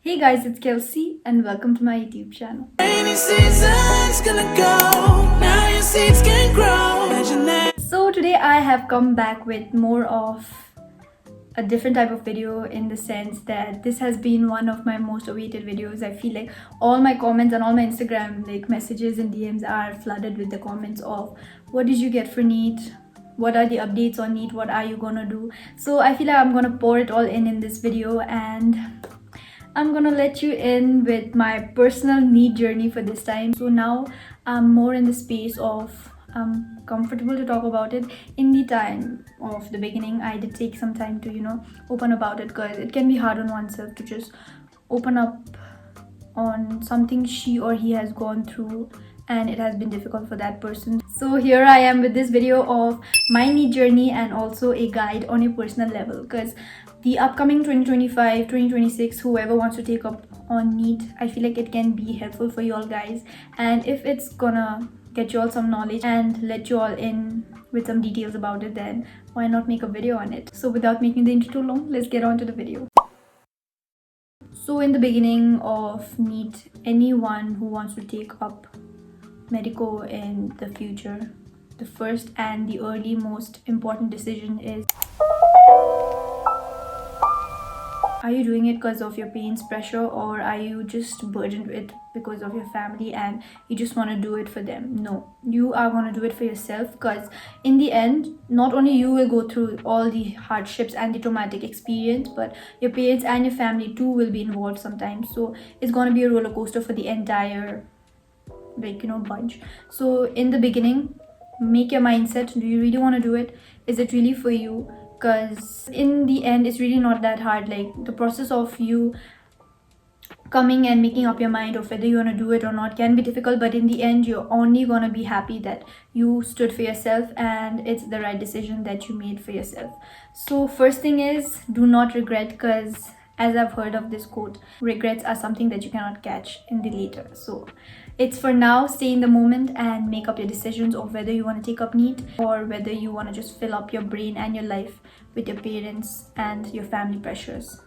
Hey guys, it's Kelsey and welcome to my YouTube channel. So today I have come back with more of a different type of video, in the sense that this has been one of my most awaited videos. I feel like all my comments and all my Instagram messages and DMs are flooded with the comments of what did you get for Neet? What are the updates on Neet? What are you gonna do? So I feel like I'm gonna pour it all in this video, and I'm gonna let you in with my personal Neet journey for this time. So now I'm more in the space of comfortable to talk about it. In the time of the beginning, I did take some time to open about it, because it can be hard on oneself to just open up on something she or he has gone through, and it has been difficult for that person. So here I am with this video of my Neet journey and also a guide on a personal level, because the upcoming 2025 2026, whoever wants to take up on Neet, I feel like it can be helpful for you all guys. And if it's gonna get you all some knowledge and let you all in with some details about it, then why not make a video on it? So without making the intro too long, let's get on to the video. So in the beginning of Neet, anyone who wants to take up medico in the future, the first and the early most important decision is, are you doing it because of your parents' pressure, or are you just burdened with because of your family and you just want to do it for them? No, you are going to do it for yourself, because in the end, not only you will go through all the hardships and the traumatic experience, but your parents and your family too will be involved sometimes. So it's going to be a roller coaster for the entire bunch. So in the beginning, make your mindset, do you really want to do it? Is it really for you? Because in the end, it's really not that hard. Like, the process of you coming and making up your mind of whether you want to do it or not can be difficult, but in the end, you're only gonna be happy that you stood for yourself and it's the right decision that you made for yourself. So first thing is, do not regret, because as I've heard of this quote, regrets are something that you cannot catch in the later. So it's for now, stay in the moment and make up your decisions of whether you want to take up Neet or whether you want to just fill up your brain and your life with your parents and your family pressures.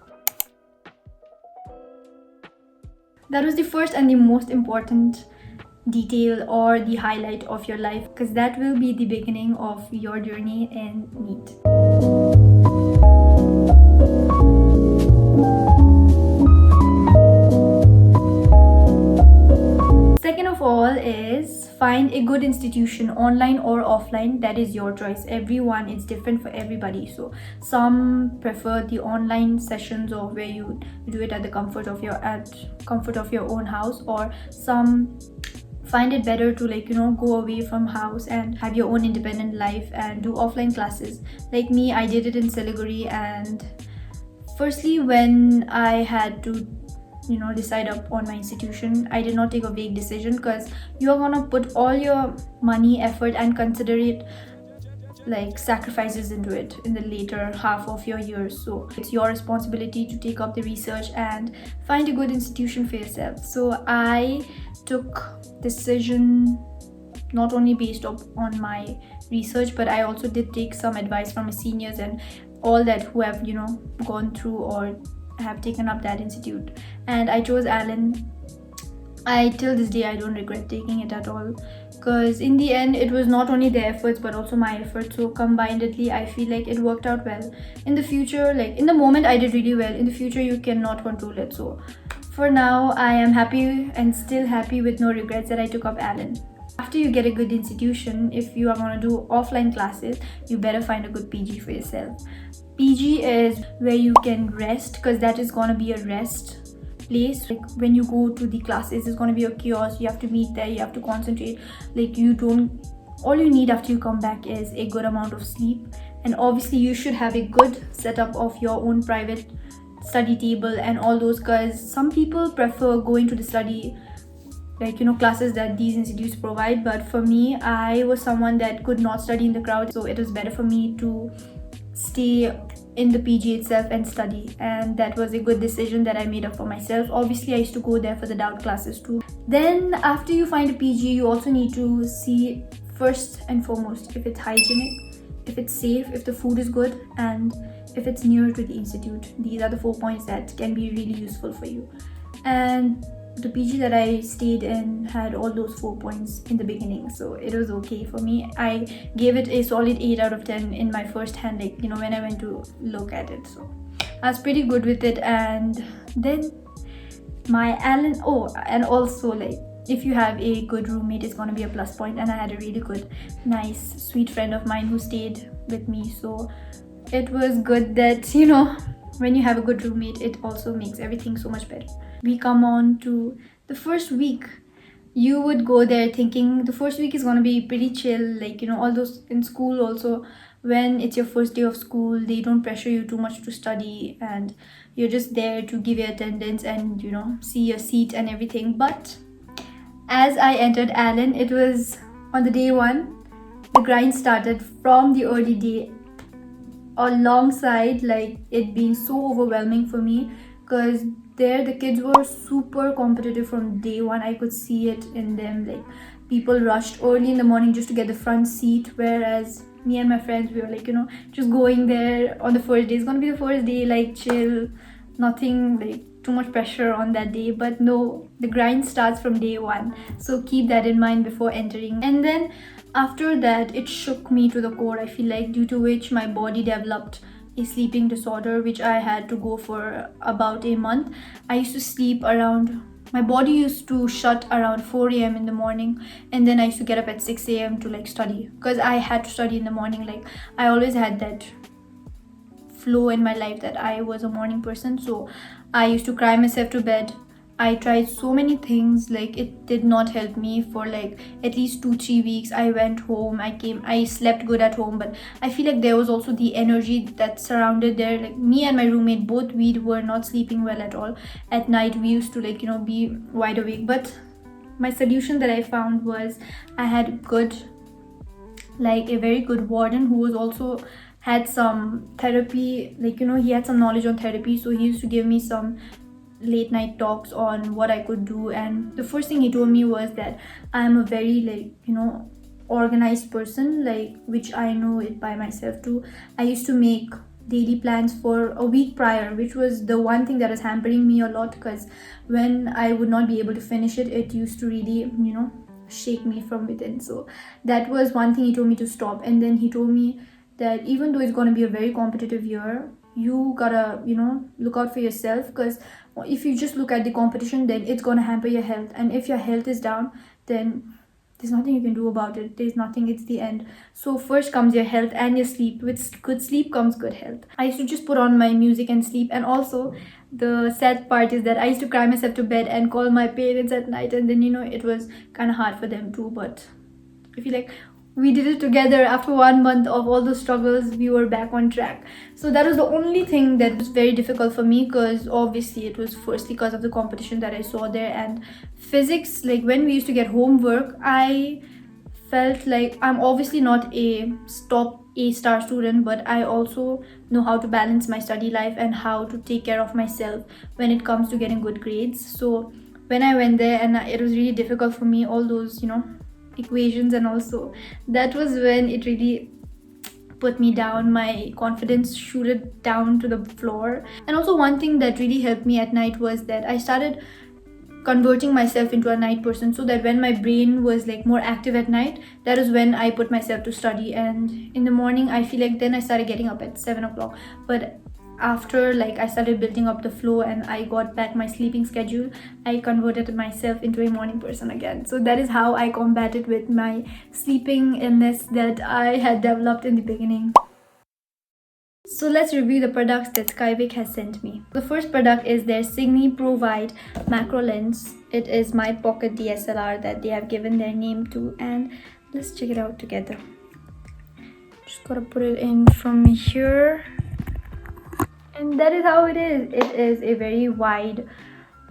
That was the first and the most important detail or the highlight of your life, because that will be the beginning of your journey in Neet. Second of all is, find a good institution, online or offline. That is your choice. Everyone is different for everybody. So some prefer the online sessions, or where you do it at the comfort of your own house, or some find it better to go away from house and have your own independent life and do offline classes. Like me, I did it in Siliguri, and firstly, when I had to decide up on my institution, I did not take a vague decision, because you're gonna put all your money, effort and considerate sacrifices into it in the later half of your years. So it's your responsibility to take up the research and find a good institution for yourself. So I took decision not only based on my research, but I also did take some advice from my seniors and all that who have gone through or have taken up that institute, and I chose Allen. Till this day, I don't regret taking it at all, because in the end, it was not only their efforts but also my efforts. So combinedly, I feel like it worked out well. In the future, in the moment, I did really well. In the future, you cannot control it. So for now, I am happy and still happy with no regrets that I took up Allen. After you get a good institution, if you are going to do offline classes, you better find a good PG for yourself. PG is where you can rest, because that is going to be a rest place. When you go to the classes, it's going to be a chaos. You have to meet there, you have to concentrate. All you need after you come back is a good amount of sleep, and obviously you should have a good setup of your own private study table and all those, because some people prefer going to the study classes that these institutes provide. But for me, I was someone that could not study in the crowd, so it was better for me to stay in the PG itself and study, and that was a good decision that I made up for myself. Obviously, I used to go there for the doubt classes too. Then after you find a PG, you also need to see first and foremost if it's hygienic, if it's safe, if the food is good, and if it's near to the institute, these are the 4 points that can be really useful for you. And the PG that I stayed in had all those 4 points in the beginning, so it was okay for me. I gave it a solid 8 out of 10 in my first hand, like, you know, when I went to look at it. So I was pretty good with it. And then my Alan, oh, and also, like, if you have a good roommate, it's going to be a plus point. And I had a really good, nice, sweet friend of mine who stayed with me, so it was good that, you know, when you have a good roommate, it also makes everything so much better. We come on to the first week. You would go there thinking the first week is going to be pretty chill, like, you know, all those in school also, when it's your first day of school, they don't pressure you too much to study, and you're just there to give your attendance and, you know, see your seat and everything. But as I entered Allen, it was on the day one, the grind started from the early day, alongside like it being so overwhelming for me, because there the kids were super competitive from day one. I could see it in them, like people rushed early in the morning just to get the front seat, whereas me and my friends, we were like, you know, just going there on the first day. It's gonna be the first day, like chill, nothing like too much pressure on that day. But no, the grind starts from day one, so keep that in mind before entering. And then after that, it shook me to the core, I feel like, due to which my body developed a sleeping disorder, which I had to go for about a month. I used to sleep around, my body used to shut around 4 a.m. in the morning, and then I used to get up at 6 a.m. to like study, because I had to study in the morning. Like I always had that flow in my life that I was a morning person, so I used to cry myself to bed. I tried so many things, like it did not help me for like at least 2-3 weeks. I went home, I slept good at home, but I feel like there was also the energy that surrounded there. Like me and my roommate, both we were not sleeping well at all. At night we used to like, you know, be wide awake. But my solution that I found was, I had good, like a very good warden who was also had some therapy, like, you know, he had some knowledge on therapy, so he used to give me some late night talks on what I could do. And the first thing he told me was that I'm a very, like, you know, organized person, like, which I know it by myself too. I used to make daily plans for a week prior, which was the one thing that was hampering me a lot, because when I would not be able to finish it, it used to really, you know, shake me from within. So that was one thing he told me to stop. And then he told me that even though it's going to be a very competitive year, you gotta, you know, look out for yourself, because if you just look at the competition, then it's gonna hamper your health. And if your health is down, then there's nothing you can do about it. There's nothing, it's the end. So first comes your health and your sleep. With good sleep comes good health. I used to just put on my music and sleep. And also the sad part is that I used to cry myself to bed and call my parents at night, and then, you know, it was kind of hard for them too. But I feel like we did it together. After 1 month of all those struggles, we were back on track. So that was the only thing that was very difficult for me, because obviously it was firstly because of the competition that I saw there. And physics, like when we used to get homework, I felt like I'm obviously not a top A-star student, but I also know how to balance my study life and how to take care of myself when it comes to getting good grades. So when I went there, and it was really difficult for me, all those, you know, equations, and also that was when it really put me down. My confidence shooted down to the floor. And also one thing that really helped me at night was that I started converting myself into a night person, so that when my brain was like more active at night, that is when I put myself to study. And in the morning, I feel like then I started getting up at 7 o'clock. But after like I started building up the flow and I got back my sleeping schedule, I converted myself into a morning person again. So that is how I combated with my sleeping illness that I had developed in the beginning. So let's review the products that Skyvik has sent me. The first product is their Signy Pro Wide macro lens. It is my pocket DSLR that they have given their name to, and let's check it out together. Just gotta put it in from here. And that is how it is. It is a very wide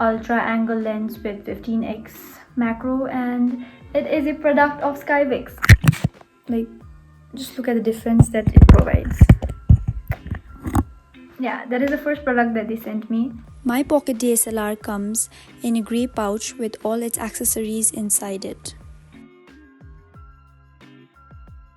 ultra angle lens with 15x macro, and it is a product of Skyvik. Like, just look at the difference that it provides. Yeah, that is the first product that they sent me. My pocket DSLR comes in a grey pouch with all its accessories inside it.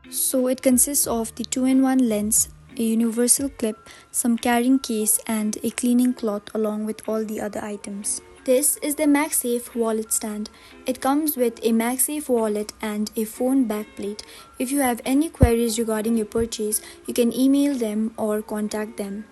So it consists of the 2-in-1 lens, a universal clip, some carrying case, and a cleaning cloth along with all the other items. This is the MagSafe wallet stand. It comes with a MagSafe wallet and a phone backplate. If you have any queries regarding your purchase, you can email them or contact them.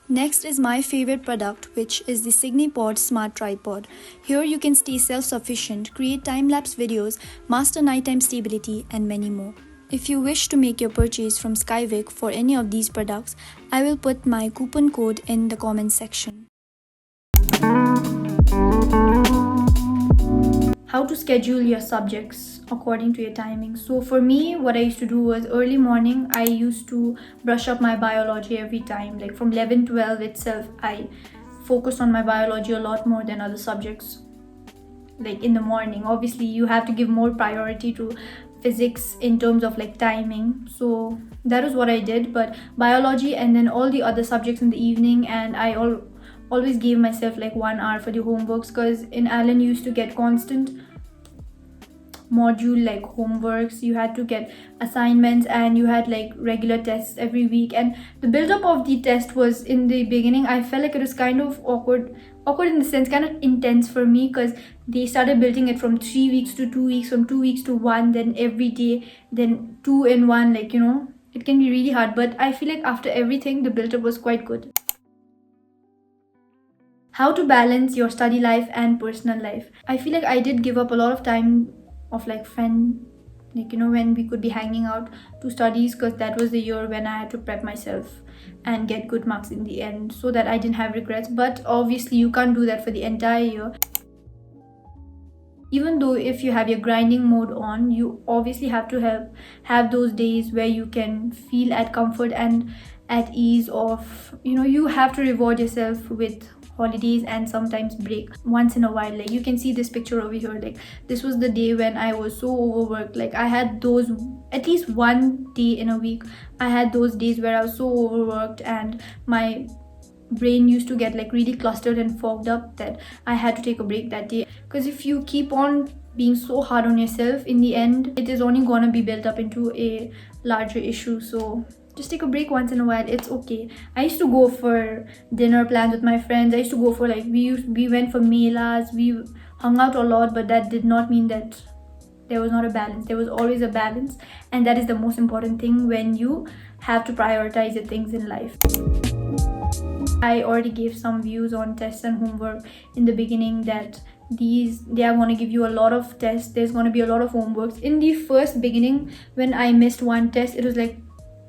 Next is my favorite product, which is the Signipod Smart Tripod. Here you can stay self-sufficient, create time-lapse videos, master nighttime stability, and many more. If you wish to make your purchase from Skyvik for any of these products, I will put my coupon code in the comment section. How to schedule your subjects according to your timing. So for me, what I used to do was early morning, I used to brush up my biology every time. Like from 11, 12 itself, I focused on my biology a lot more than other subjects. Like in the morning, obviously you have to give more priority to physics in terms of like timing. So that is what I did. But biology and then all the other subjects in the evening, and I always gave myself like 1 hour for the homeworks, because in Allen you used to get constant module like homeworks, you had to get assignments, and you had like regular tests every week. And the build-up of the test was, in the beginning I felt like it was kind of awkward in the sense, kind of intense for me, because they started building it from 3 weeks to 2 weeks, from 2 weeks to 1, then every day, then 2 in 1, like, you know, it can be really hard. But I feel like after everything, the build-up was quite good. How to balance your study life and personal life. I feel like I did give up a lot of time of like friend, like, you know, when we could be hanging out, to studies, because that was the year when I had to prep myself and get good marks in the end, so that I didn't have regrets. But obviously you can't do that for the entire year. Even though if you have your grinding mode on, you obviously have to have those days where you can feel at comfort and at ease of, you know, you have to reward yourself with holidays and sometimes break once in a while. Like you can see this picture over here, like this was the day when I was so overworked. Like I had those, at least one day in a week, I had those days where I was so overworked and my brain used to get like really clustered and fogged up, that I had to take a break that day. Because if you keep on being so hard on yourself, in the end it is only gonna be built up into a larger issue. So just take a break once in a while, it's okay. I used to go for dinner plans with my friends. I used to go for like, we went for melas, we hung out a lot, but that did not mean that there was not a balance. There was always a balance, and that is the most important thing when you have to prioritize the things in life. I already gave some views on tests and homework in the beginning, that they are going to give you a lot of tests, there's going to be a lot of homeworks. In the first beginning, when I missed one test, it was like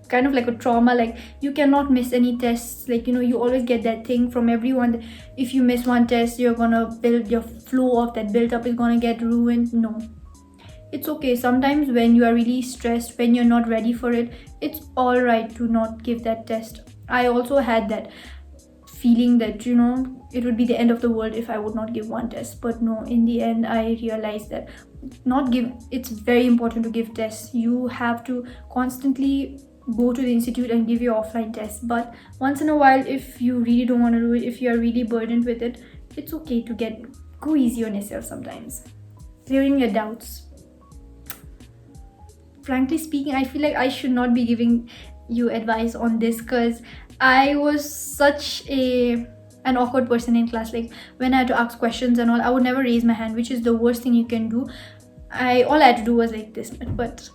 kind of like a trauma. Like you cannot miss any tests, like, you know, you always get that thing from everyone that if you miss one test, you're gonna build your flow of that built up is gonna get ruined. No, it's okay. Sometimes when you are really stressed, when you're not ready for it, it's all right to not give that test. I also had that feeling that, you know, it would be the end of the world if I would not give one test. But no, in the end I realized that it's very important to give tests. You have to constantly go to the institute and give your offline tests, but once in a while, if you really don't want to do it, if you are really burdened with it, it's okay to go easy on yourself sometimes. Clearing your doubts. Frankly speaking, I feel like I should not be giving you advice on this, because I was such an awkward person in class. Like when I had to ask questions and all, I would never raise my hand, which is the worst thing you can do. All I had to do was like this, but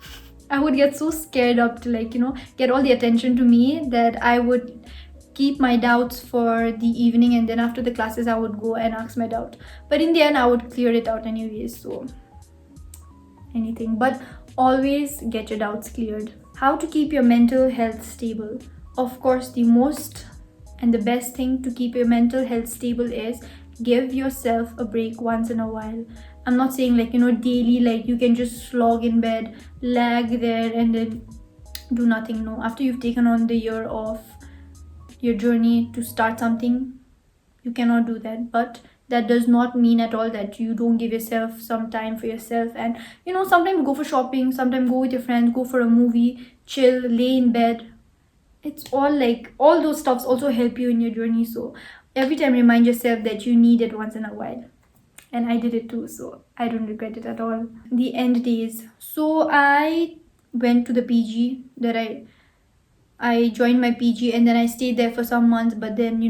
I would get so scared up to, like, you know, get all the attention to me, that I would keep my doubts for the evening, and then after the classes I would go and ask my doubt. But in the end I would clear it out anyways. So anything, but always get your doubts cleared. How to keep your mental health stable. Of course, the most and the best thing to keep your mental health stable is give yourself a break once in a while. I'm not saying like, you know, daily, like you can just slog in bed, lag there and then do nothing. No, after you've taken on the year of your journey to start something, you cannot do that. But that does not mean at all that you don't give yourself some time for yourself. And, you know, sometimes go for shopping, sometimes go with your friends, go for a movie, chill, lay in bed. It's all like, all those stuffs also help you in your journey. So every time remind yourself that you need it once in a while. And I did it too, so I don't regret it at all. The end days. So I went to the PG that I joined my PG and then I stayed there for some months, but then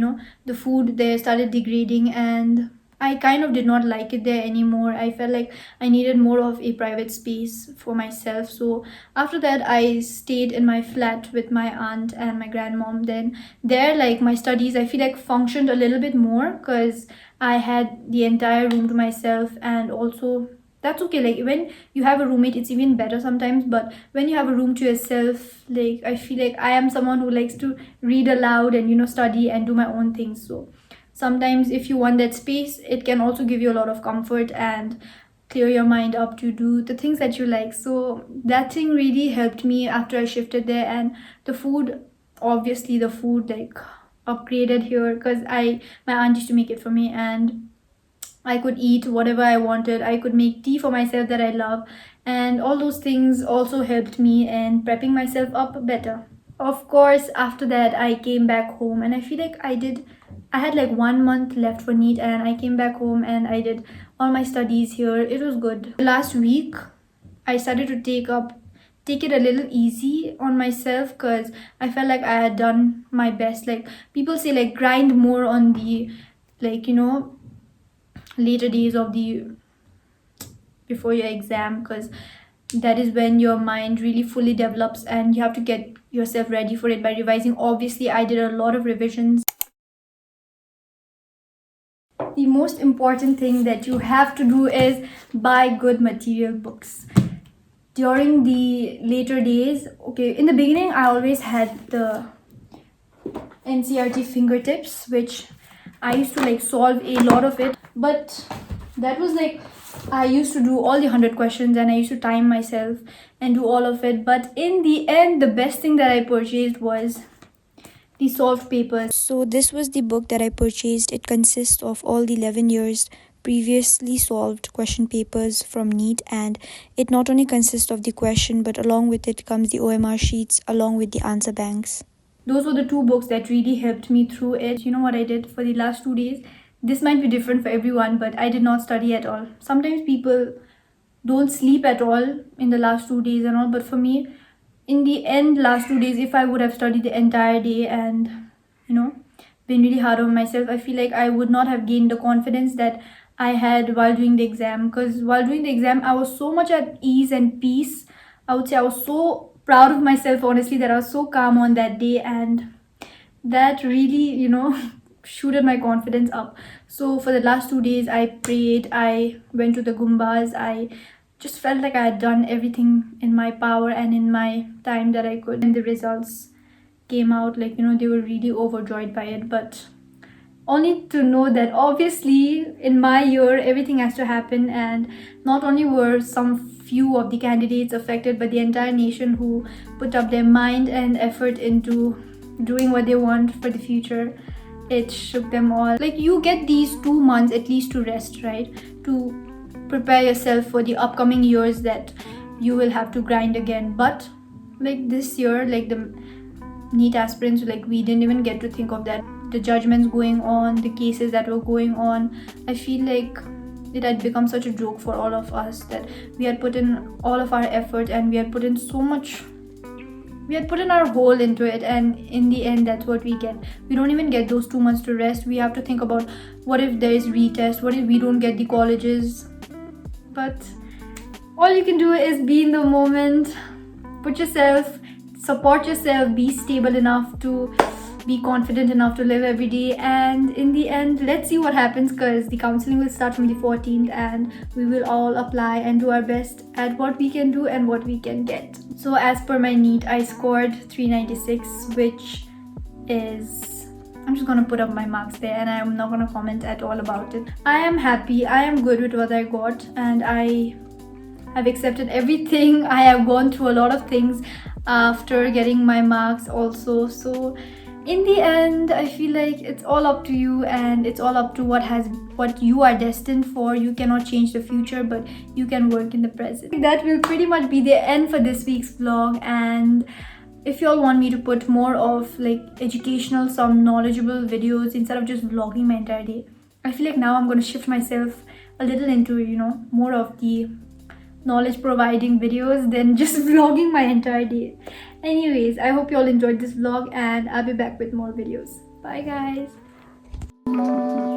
the food there started degrading and I kind of did not like it there anymore. I felt like I needed more of a private space for myself. So after that, I stayed in my flat with my aunt and my grandmom. Then there, like my studies, I feel like functioned a little bit more because I had the entire room to myself, and also that's okay. Like when you have a roommate, it's even better sometimes. But when you have a room to yourself, like I feel like I am someone who likes to read aloud and study and do my own things. So sometimes if you want that space, it can also give you a lot of comfort and clear your mind up to do the things that you like. So that thing really helped me after I shifted there. And the food, obviously the food like upgraded here because my aunt used to make it for me, and I could eat whatever I wanted. I could make tea for myself that I love, and all those things also helped me in prepping myself up better. Of course, after that, I came back home, and I feel like I had like 1 month left for Neet, and I came back home and I did all my studies here. It was good. Last week, I started to take it a little easy on myself because I felt like I had done my best. Like people say, like grind more on the like later days of the before your exam, because that is when your mind really fully develops and you have to get yourself ready for it by revising. Obviously, I did a lot of revisions. The most important thing that you have to do is buy good material books. During the later days, okay, in the beginning, I always had the NCRT fingertips, which I used to like solve a lot of it, but that was like I used to do all the 100 questions and I used to time myself and do all of it. But in the end, the best thing that I purchased was the solved papers. So, this was the book that I purchased. It consists of all the 11 years previously solved question papers from Neet, and it not only consists of the question, but along with it comes the OMR sheets along with the answer banks. Those were the two books that really helped me through it. You know what I did for the last 2 days? This might be different for everyone, but I did not study at all. Sometimes people don't sleep at all in the last 2 days and all, but for me, in the end, last 2 days, if I would have studied the entire day and been really hard on myself, I feel like I would not have gained the confidence that I had while doing the exam. Because while doing the exam, I was so much at ease and peace. I would say I was so proud of myself, honestly, that I was so calm on that day, and that really shooted my confidence up. So for the last 2 days, I prayed, I went to the gumbas, I just felt like I had done everything in my power and in my time that I could. And the results came out, like they were really overjoyed by it. But only to know that obviously in my year everything has to happen, and not only were some few of the candidates affected, but the entire nation who put up their mind and effort into doing what they want for the future. It shook them all. Like you get these 2 months at least to rest, right? To prepare yourself for the upcoming years that you will have to grind again. But like this year, like the Neet aspirants, like we didn't even get to think of that. The judgments going on, the cases that were going on, I feel like it had become such a joke for all of us that we had put in all of our effort and we had put in so much, we had put in our whole into it, and in the end that's what we get. We don't even get those 2 months to rest. We have to think about what if there is retest, what if we don't get the colleges. But all you can do is be in the moment, put yourself, support yourself, be stable enough to be confident enough to live every day. And in the end, let's see what happens, because the counseling will start from the 14th and we will all apply and do our best at what we can do and what we can get. So as per my Neet, I scored 396, which is, I'm just gonna put up my marks there and I'm not gonna comment at all about it. I am happy, I am good with what I got, and I have accepted everything. I have gone through a lot of things after getting my marks also. So in the end, I feel like it's all up to you, and it's all up to what you are destined for. You cannot change the future, but you can work in the present. That will pretty much be the end for this week's vlog. And if you all want me to put more of like educational, some knowledgeable videos instead of just vlogging my entire day, I feel like now I'm going to shift myself a little into more of the knowledge providing videos than just vlogging my entire day. Anyways, I hope you all enjoyed this vlog and I'll be back with more videos. Bye guys.